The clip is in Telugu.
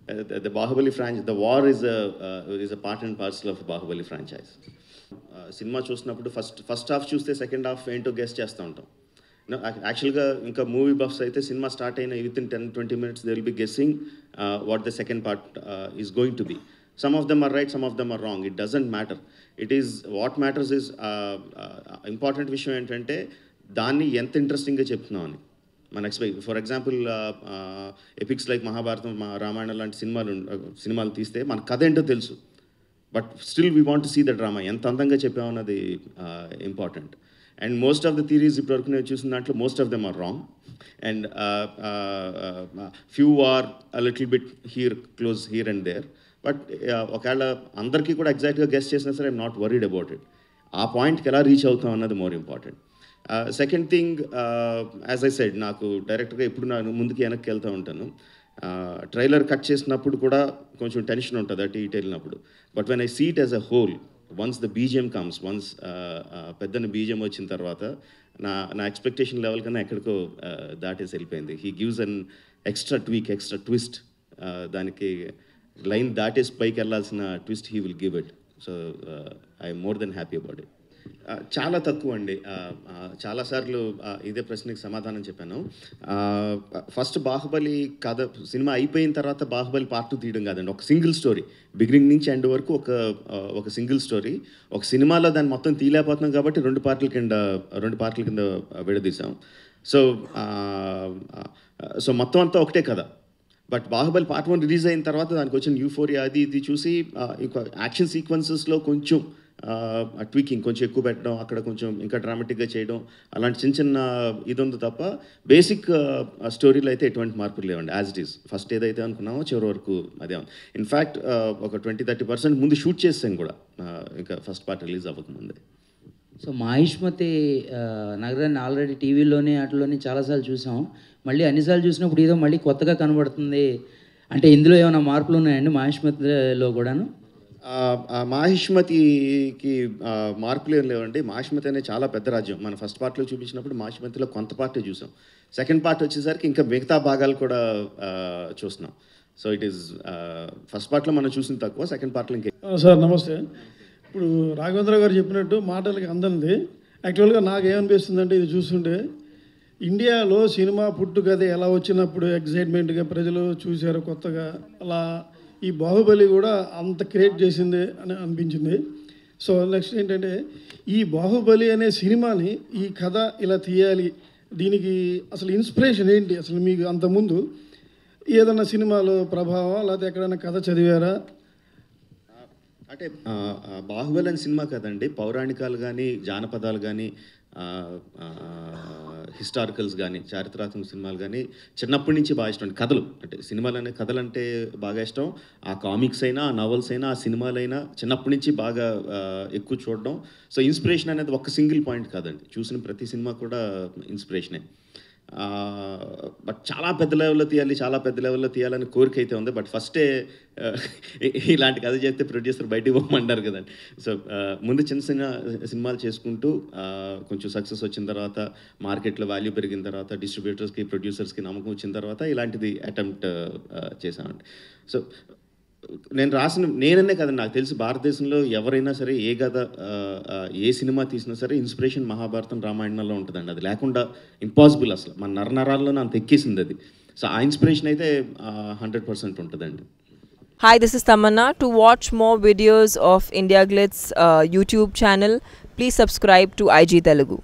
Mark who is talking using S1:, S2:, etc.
S1: The Bahubali franchise, the war is a part and parcel of the Bahubali franchise. Cinema చూసినప్పుడు ఫస్ట్ హాఫ్ చూస్తే సెకండ్ హాఫ్ ఏంటో గెస్ చేస్తూ ఉంటాం. యాక్చువల్గా ఇంకా మూవీ బఫ్స్ అయితే సినిమా స్టార్ట్ అయిన within 10-20 minutes they will be guessing what the second part is going to be. Some of them are right, some of them are wrong. It doesn't matter. What matters is important విషయం ఏంటంటే దాన్ని ఎంత ఇంట్రెస్టింగ్గా చెప్తున్నాం అని మన expect. For example epics like Mahabharatam, Ramayanam లాంటి సినిమాలు తీస్తే మన కథ ఏంటో తెలుసు, but still we want to see the drama ఎంత అందంగా చెప్పామన్నది important. And most of the theories ఇప్పటివరకు నేను చూసిన దాంట్లో most of them are wrong and few are a little bit close here and there. But ఒకవేళ అందరికీ కూడా ఎగ్జాక్ట్గా గెస్ట్ చేసినా సరే I'm not worried about it. ఆ పాయింట్కి ఎలా రీచ్ అవుతాం అన్నది more important. Second thing, as I said, నాకు డైరెక్ట్గా ఎప్పుడు నేను ముందుకి వెనక్కి వెళ్తూ ఉంటాను. ట్రైలర్ కట్ చేసినప్పుడు కూడా కొంచెం టెన్షన్ ఉంటుంది అటు ఇటు వెళ్ళినప్పుడు. But when I see it as a whole, once the BGM comes, once పెద్దన బీజిఎం వచ్చిన తర్వాత నా ఎక్స్పెక్టేషన్ లెవెల్ కన్నా ఎక్కడికో దాటేసి వెళ్ళిపోయింది. He gives an extra twist. దానికి లైన్ దాటేసి పైకి వెళ్ళాల్సిన twist he will give it. So I'm more than happy about it. చాలా తక్కువ అండి. చాలాసార్లు ఇదే ప్రశ్నకి సమాధానం చెప్పాను. ఫస్ట్ బాహుబలి కథ సినిమా అయిపోయిన తర్వాత బాహుబలి పార్ట్ 2 తీయడం కాదండి, ఒక సింగిల్ స్టోరీ బిగినింగ్ నుంచి ఎండ్ వరకు ఒక సింగిల్ స్టోరీ. ఒక సినిమాలో దాన్ని మొత్తం తీయలేకపోతున్నాం కాబట్టి రెండు పార్ట్ల కింద విడదీసాం. సో మొత్తం అంతా ఒకటే కథ. బట్ బాహుబలి పార్ట్ 1 రిలీజ్ అయిన తర్వాత దానికి వచ్చిన యూఫోరియా అది ఇది చూసి యాక్షన్ సీక్వెన్సెస్లో కొంచెం ట్వీకింగ్ కొంచెం ఎక్కువ పెట్టడం, అక్కడ కొంచెం ఇంకా డ్రామాటిక్గా చేయడం, అలాంటి చిన్న ఇది ఉంది తప్ప బేసిక్ స్టోరీలో అయితే ఎటువంటి మార్పులు లేవండి. యాజ్ ఇట్ ఈస్ ఫస్ట్ ఏదైతే అనుకున్నామో చివరి వరకు అదే ఉంది. ఇన్ఫ్యాక్ట్ ఒక 20-30% ముందు షూట్ చేసాం కూడా ఇంకా ఫస్ట్ పార్ట్ రిలీజ్ అవ్వకముందే.
S2: సో మాహిష్మతి నగరాన్ని ఆల్రెడీ టీవీలోనే వాటిలోనే చాలాసార్లు చూసాం. మళ్ళీ అన్నిసార్లు చూసినప్పుడు ఏదో మళ్ళీ కొత్తగా కనబడుతుంది. అంటే ఇందులో ఏమైనా మార్పులు ఉన్నాయండి మాహిష్మతిలో కూడాను?
S1: మాహిష్మతికి మార్పులు ఏం లేవండి. మాహిష్మతి అనేది చాలా పెద్ద రాజ్యం. మన ఫస్ట్ పార్ట్లో చూపించినప్పుడు మాహిష్మతిలో కొంత పార్టే చూసాం. సెకండ్ పార్ట్ వచ్చేసరికి ఇంకా మిగతా భాగాలు కూడా చూస్తున్నాం. సో ఇట్ ఈస్ ఫస్ట్ పార్ట్లో మనం చూసిన తక్కువ, సెకండ్ పార్ట్లో ఇంకే.
S3: సార్ నమస్తే. ఇప్పుడు రాఘవేంద్ర గారు చెప్పినట్టు మాటలకి అందంది. యాక్చువల్గా నాకేమనిపిస్తుందంటే ఇది చూస్తుంటే ఇండియాలో సినిమా పుట్టుకథ ఎలా వచ్చినప్పుడు ఎగ్జైట్మెంట్గా ప్రజలు చూశారు కొత్తగా, అలా ఈ బాహుబలి కూడా అంత క్రియేట్ చేసింది అని అనిపించింది. సో నెక్స్ట్ ఏంటంటే ఈ బాహుబలి అనే సినిమాని ఈ కథ ఇలా తీయాలి, దీనికి అసలు ఇన్స్పిరేషన్ ఏంటి? అసలు మీకు అంతకుముందు ఏదన్నా సినిమాలో ప్రభావం లేకపోతే ఎక్కడైనా కథ చదివారా?
S1: అంటే బాహుబలి అనే సినిమా కదండి, పౌరాణికాలు కానీ జానపదాలు కానీ హిస్టారికల్స్ కానీ చారిత్రాత్మక సినిమాలు కానీ చిన్నప్పటి నుంచి బాగా ఇష్టం. కథలు అంటే కథలు అంటే బాగా ఇష్టం. ఆ కామిక్స్ అయినా, ఆ నవల్స్ అయినా, ఆ సినిమాలైనా చిన్నప్పటి నుంచి బాగా ఎక్కువ చూడడం. సో ఇన్స్పిరేషన్ అనేది ఒక సింగిల్ పాయింట్ కాదండి, చూసిన ప్రతి సినిమా కూడా ఇన్స్పిరేషనే. బట్ చాలా పెద్ద లెవెల్లో తీయాలని కోరిక అయితే ఉంది. బట్ ఫస్టే ఇలాంటి కథ చేస్తే ప్రొడ్యూసర్ బయటికి పోమంటారు కదండి. సో ముందు చిన్న సినిమాలు చేసుకుంటూ కొంచెం సక్సెస్ వచ్చిన తర్వాత, మార్కెట్లో వాల్యూ పెరిగిన తర్వాత, డిస్ట్రిబ్యూటర్స్కి ప్రొడ్యూసర్స్కి నమ్మకం వచ్చిన తర్వాత ఇలాంటిది అటెంప్ట్ చేశామండి. సో నేననే కదండి, నాకు తెలిసి భారతదేశంలో ఎవరైనా సరే ఏ కథ ఏ సినిమా తీసినా సరే ఇన్స్పిరేషన్ మహాభారతం రామాయణంలో ఉంటుందండి. అది లేకుండా ఇంపాసిబుల్, అసలు మన నరనరాల్లో అంత ఎక్కేసింది అది. సో ఆ ఇన్స్పిరేషన్ అయితే 100% ఉంటుందండి.
S4: Hi, this is Tamanna. To watch more videos of India Glitz YouTube channel, please subscribe to IG Telugu.